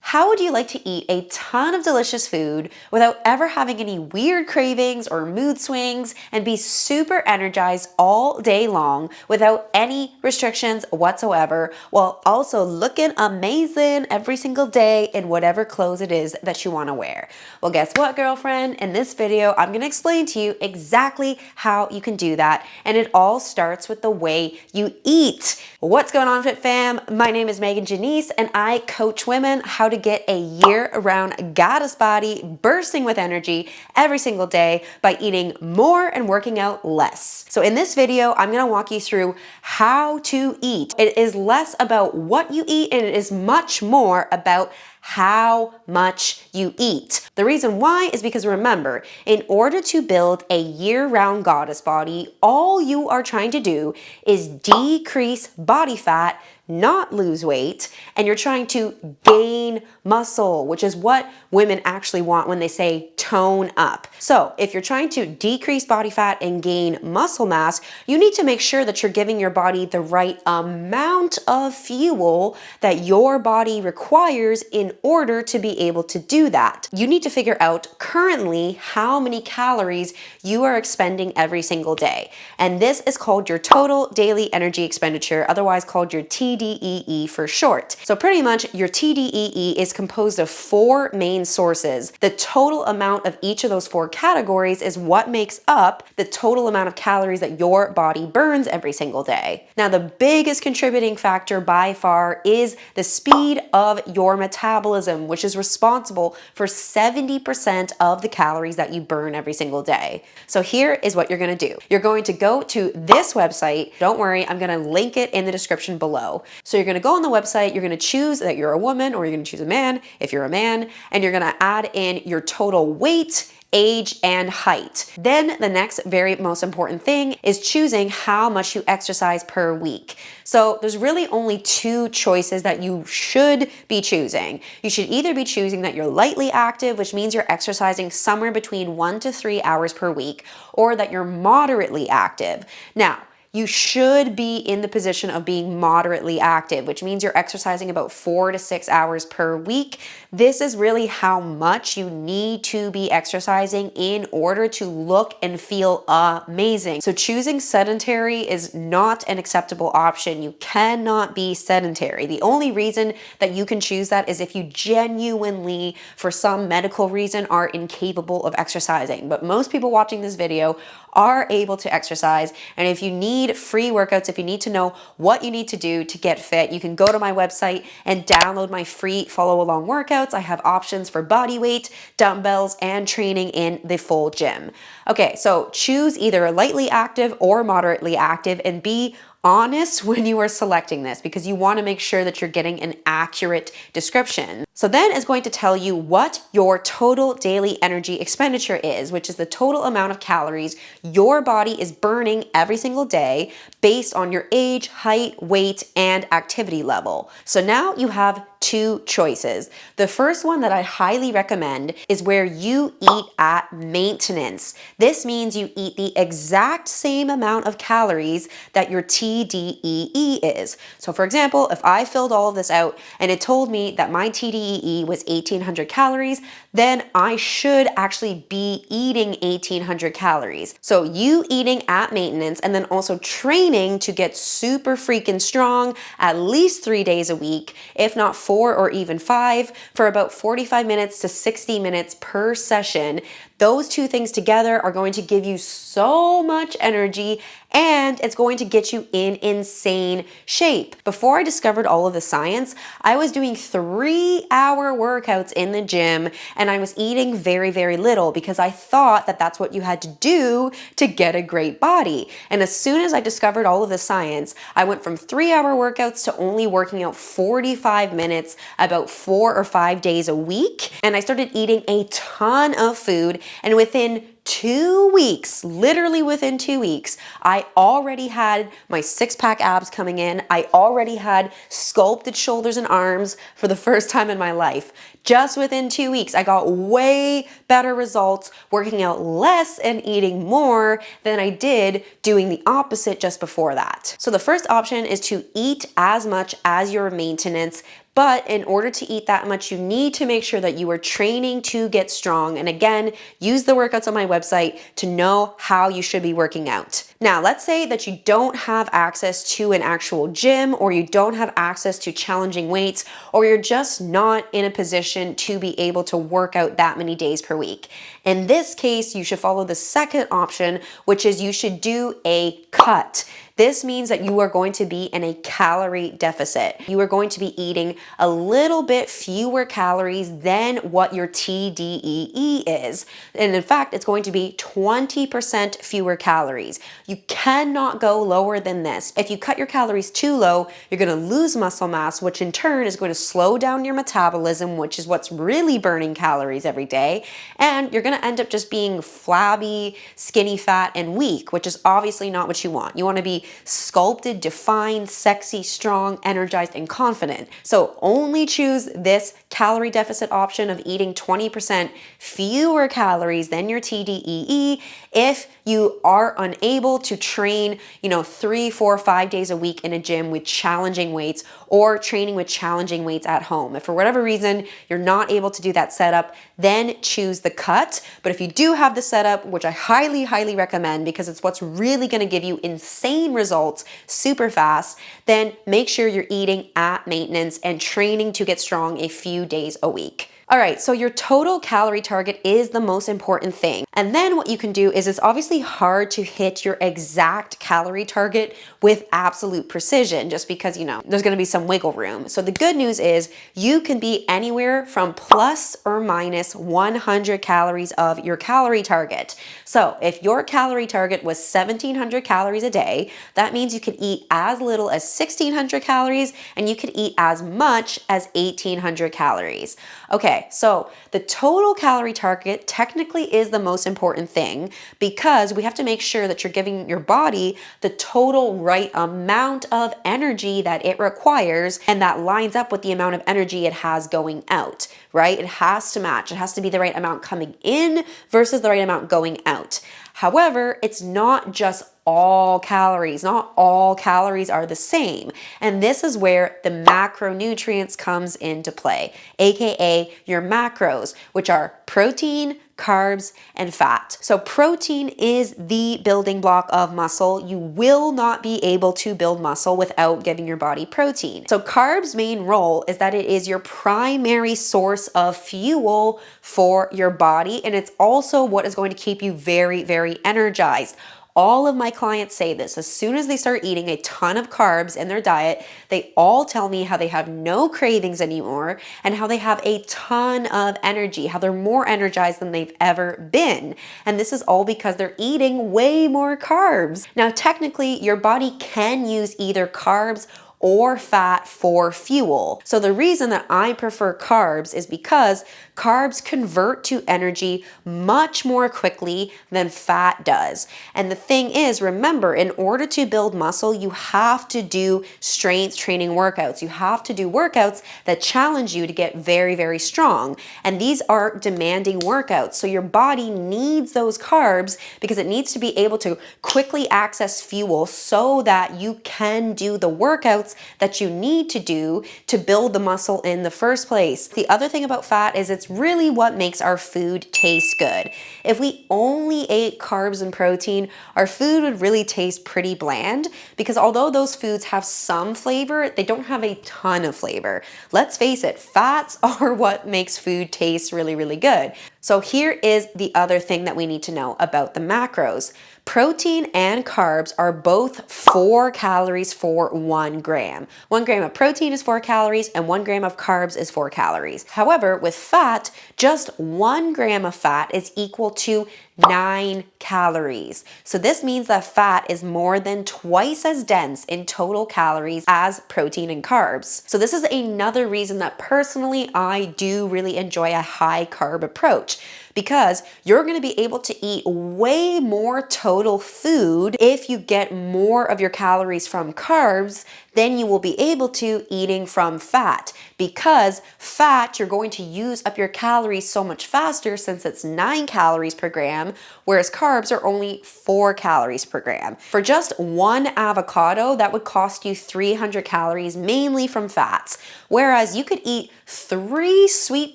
How would you like to eat a ton of delicious food without ever having any weird cravings or mood swings and be super energized all day long without any restrictions whatsoever, while also looking amazing every single day in whatever clothes it is that you want to wear? Well, guess what, girlfriend? In this video, I'm going to explain to you exactly how you can do that, and it all starts with the way you eat. What's going on, FitFam? My name is Megan Janice, and I coach women how to get a year-round goddess body bursting with energy every single day by eating more and working out less. So in this video, I'm going to walk you through how to eat. It is less about what you eat, and it is much more about how much you eat. The reason why is because, remember, in order to build a year-round goddess body, all you are trying to do is decrease body fat, not lose weight, and you're trying to gain muscle, which is what women actually want when they say tone up. So if you're trying to decrease body fat and gain muscle mass, you need to make sure that you're giving your body the right amount of fuel that your body requires in order to be able to do that. You need to figure out currently how many calories you are expending every single day. And this is called your total daily energy expenditure, otherwise called your TDEE for short. So pretty much your TDEE is composed of four main sources. The total amount of each of those four categories is what makes up the total amount of calories that your body burns every single day. Now, the biggest contributing factor by far is the speed of your metabolism, which is responsible for 70% of the calories that you burn every single day. So here is what you're going to do. You're going to go to this website. Don't worry, I'm going to link it in the description below. So you're going to go on the website, you're going to choose that you're a woman, or you're going to choose a man if you're a man, and you're going to add in your total weight, age, and height. Then the next very most important thing is choosing how much you exercise per week. So there's really only two choices that you should be choosing. You should either be choosing that you're lightly active, which means you're exercising somewhere between 1 to 3 hours per week, or that you're moderately active. Now, you should be in the position of being moderately active, which means you're exercising about 4 to 6 hours per week. This is really how much you need to be exercising in order to look and feel amazing. So choosing sedentary is not an acceptable option. You cannot be sedentary. The only reason that you can choose that is if you genuinely, for some medical reason, are incapable of exercising. But most people watching this video are able to exercise, and if you need free workouts, if you need to know what you need to do to get fit, you can go to my website and download my free follow along workouts. I have options for body weight, dumbbells, and training in the full gym. Okay, so choose either lightly active or moderately active, and be honest when you are selecting this, because you want to make sure that you're getting an accurate description. So then it's going to tell you what your total daily energy expenditure is, which is the total amount of calories your body is burning every single day based on your age, height, weight, and activity level. So now you have two choices. The first one that I highly recommend is where you eat at maintenance. This means you eat the exact same amount of calories that your TDEE is. So for example, if I filled all of this out and it told me that my TDEE was 1800 calories, then I should actually be eating 1800 calories. So you eating at maintenance and then also training to get super freaking strong at least 3 days a week, if not 4 or even 5, for about 45 minutes to 60 minutes per session. Those two things together are going to give you so much energy, and it's going to get you in insane shape. Before I discovered all of the science, I was doing 3-hour workouts in the gym, and I was eating very, very little because I thought that that's what you had to do to get a great body. And as soon as I discovered all of the science, I went from 3-hour workouts to only working out 45 minutes about 4 or 5 days a week. And I started eating a ton of food, and within 2 weeks, literally within 2 weeks, I already had my 6-pack abs coming in. I already had sculpted shoulders and arms for the first time in my life. Just within 2 weeks, I got way better results working out less and eating more than I did doing the opposite just before that. So the first option is to eat as much as your maintenance But in order to eat that much, you need to make sure that you are training to get strong. And again, use the workouts on my website to know how you should be working out. Now, let's say that you don't have access to an actual gym, or you don't have access to challenging weights, or you're just not in a position to be able to work out that many days per week. In this case, you should follow the second option, which is you should do a cut. This means that you are going to be in a calorie deficit. You are going to be eating a little bit fewer calories than what your TDEE is. And in fact, it's going to be 20% fewer calories. You cannot go lower than this. If you cut your calories too low, you're going to lose muscle mass, which in turn is going to slow down your metabolism, which is what's really burning calories every day. And you're going to end up just being flabby, skinny fat, and weak, which is obviously not what you want. You want to be sculpted, defined, sexy, strong, energized, and confident. So only choose this calorie deficit option of eating 20% fewer calories than your TDEE if you are unable to train, 3, 4, 5 days a week in a gym with challenging weights, or training with challenging weights at home. If for whatever reason you're not able to do that setup, then choose the cut. But if you do have the setup, which I highly, highly recommend because it's what's really going to give you insane results super fast, then make sure you're eating at maintenance and training to get strong a few days a week. All right, so your total calorie target is the most important thing. And then what you can do is, it's obviously hard to hit your exact calorie target with absolute precision, just because, there's gonna be some wiggle room. So the good news is you can be anywhere from plus or minus 100 calories of your calorie target. So if your calorie target was 1,700 calories a day, that means you could eat as little as 1,600 calories, and you could eat as much as 1,800 calories. Okay, so the total calorie target technically is the most important thing, because we have to make sure that you're giving your body the total right amount of energy that it requires, and that lines up with the amount of energy it has going out, right? It has to match. It has to be the right amount coming in versus the right amount going out. However, it's not just all calories. Not all calories are the same. And this is where the macronutrients comes into play, aka your macros, which are protein, carbs, and fat. So protein is the building block of muscle. You will not be able to build muscle without giving your body protein. So carbs' main role is that it is your primary source of fuel for your body, and it's also what is going to keep you very, very energized. All of my clients say this. As soon as they start eating a ton of carbs in their diet, they all tell me how they have no cravings anymore, and how they have a ton of energy, how they're more energized than they've ever been. And this is all because they're eating way more carbs. Now, technically, your body can use either carbs or fat for fuel. So the reason that I prefer carbs is because carbs convert to energy much more quickly than fat does. And the thing is, remember, in order to build muscle, you have to do strength training workouts. You have to do workouts that challenge you to get very, very strong. And these are demanding workouts. So your body needs those carbs because it needs to be able to quickly access fuel so that you can do the workouts that you need to do to build the muscle in the first place. The other thing about fat is it's really what makes our food taste good. If we only ate carbs and protein, our food would really taste pretty bland, because although those foods have some flavor, they don't have a ton of flavor. Let's face it, fats are what makes food taste really, really good. So here is the other thing that we need to know about the macros. Protein and carbs are both 4 calories for 1 gram. 1 gram of protein is 4 calories and 1 gram of carbs is 4 calories. However, with fat, just 1 gram of fat is equal to 9 calories. So this means that fat is more than twice as dense in total calories as protein and carbs. So this is another reason that personally I do really enjoy a high carb approach, because you're going to be able to eat way more total food if you get more of your calories from carbs than you will be able to eating from fat. Because fat, you're going to use up your calories so much faster since it's 9 calories per gram, whereas carbs are only 4 calories per gram. For just one avocado, that would cost you 300 calories, mainly from fats, whereas you could eat 3 sweet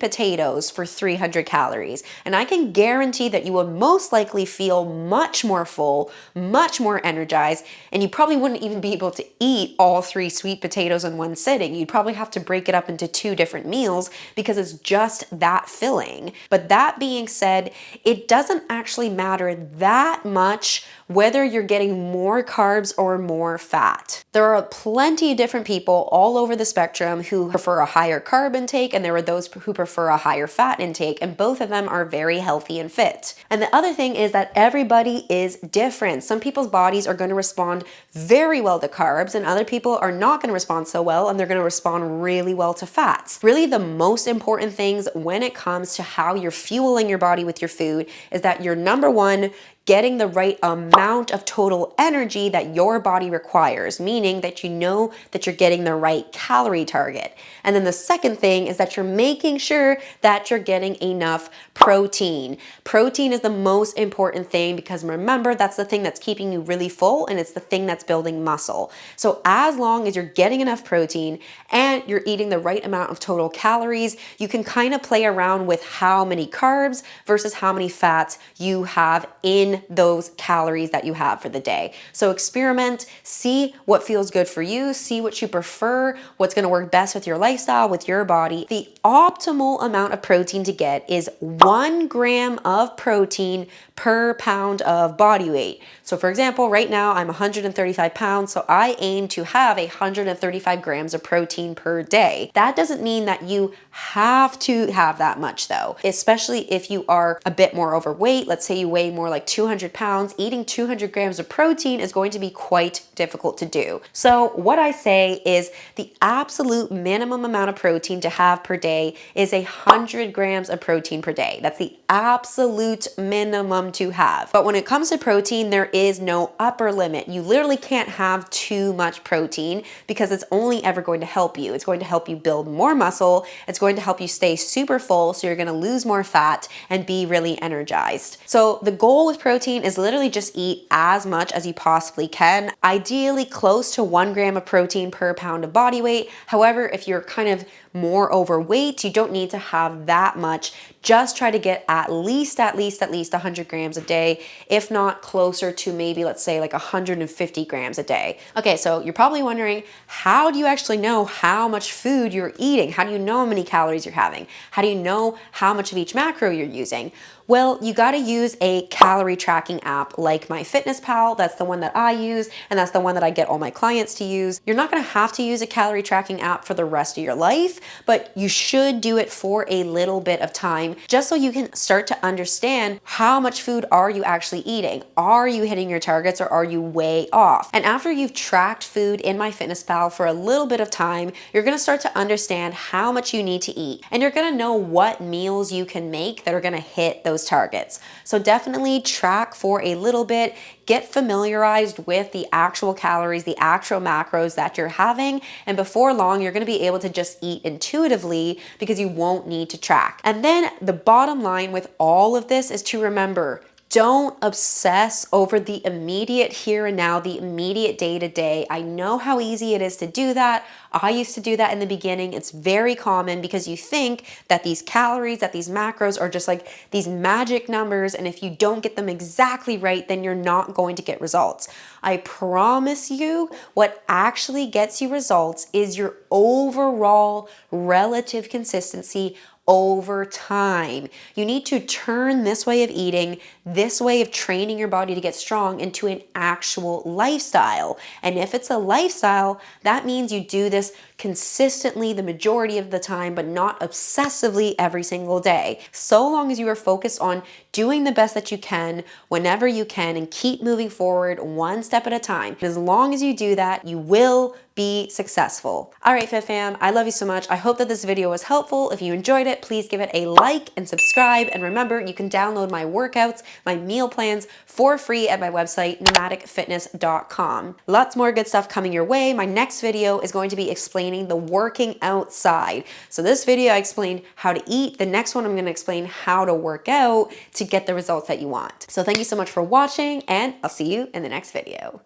potatoes for 300 calories. And I can guarantee that you would most likely feel much more full, much more energized, and you probably wouldn't even be able to eat all 3 sweet potatoes in one sitting. You'd probably have to break it up into 2 different meals because it's just that filling. But that being said, it doesn't actually matter that much whether you're getting more carbs or more fat. There are plenty of different people all over the spectrum who prefer a higher carb intake, and there are those who prefer a higher fat intake, and both of them are very healthy and fit. And the other thing is that everybody is different. Some people's bodies are going to respond very well to carbs, and other people are not going to respond so well, and they're going to respond really well to fats. Really, the most important things when it comes to how you're fueling your body with your food is that you're, number one, getting the right amount of total energy that your body requires, meaning that you know that you're getting the right calorie target. And then the second thing is that you're making sure that you're getting enough protein. Protein is the most important thing because remember, that's the thing that's keeping you really full, and it's the thing that's building muscle. So as long as you're getting enough protein and you're eating the right amount of total calories, you can kind of play around with how many carbs versus how many fats you have in those calories that you have for the day. So experiment, see what feels good for you, see what you prefer, what's going to work best with your lifestyle, with your body. The optimal amount of protein to get is 1 gram of protein per pound of body weight. So for example, right now I'm 135 pounds, so I aim to have 135 grams of protein per day. That doesn't mean that you have to have that much though, especially if you are a bit more overweight. Let's say you weigh more like 200 pounds, eating 200 grams of protein is going to be quite difficult to do. So what I say is the absolute minimum amount of protein to have per day is 100 grams of protein per day. That's the absolute minimum to have. But when it comes to protein, there is no upper limit. You literally can't have too much protein because it's only ever going to help you. It's going to help you build more muscle. It's going to help you stay super full, so you're going to lose more fat and be really energized. So the goal with protein is literally just eat as much as you possibly can, ideally close to 1 gram of protein per pound of body weight. However, if you're kind of more overweight, you don't need to have that much. Just try to get at least 100 grams a day, if not closer to maybe, let's say, like 150 grams a day. Okay, so you're probably wondering, how do you actually know how much food you're eating? How do you know how many calories you're having? How do you know how much of each macro you're using? Well, you got to use a calorie tracking app like MyFitnessPal. That's the one that I use, and that's the one that I get all my clients to use. You're not going to have to use a calorie tracking app for the rest of your life, but you should do it for a little bit of time just so you can start to understand how much food are you actually eating. Are you hitting your targets or are you way off? And after you've tracked food in MyFitnessPal for a little bit of time, you're going to start to understand how much you need to eat, and you're going to know what meals you can make that are going to hit those targets. So definitely track for a little bit, get familiarized with the actual calories, the actual macros that you're having, and before long, you're going to be able to just eat intuitively because you won't need to track. And then the bottom line with all of this is to remember, don't obsess over the immediate here and now, the immediate day to day. I know how easy it is to do that. I used to do that in the beginning. It's very common because you think that these calories, that these macros are just like these magic numbers, and if you don't get them exactly right, then you're not going to get results. I promise you, what actually gets you results is your overall relative consistency over time. You need to turn this way of eating, this way of training your body to get strong into an actual lifestyle. And if it's a lifestyle, that means you do this consistently the majority of the time, but not obsessively every single day. So long as you are focused on doing the best that you can whenever you can and keep moving forward one step at a time. As long as you do that, you will be successful. All right, FitFam, I love you so much. I hope that this video was helpful. If you enjoyed it, please give it a like and subscribe. And remember, you can download my workouts, my meal plans for free at my website, nomadicfitness.com. Lots more good stuff coming your way. My next video is going to be explaining the working outside. So this video, I explained how to eat. The next one, I'm going to explain how to work out to get the results that you want. So thank you so much for watching, and I'll see you in the next video.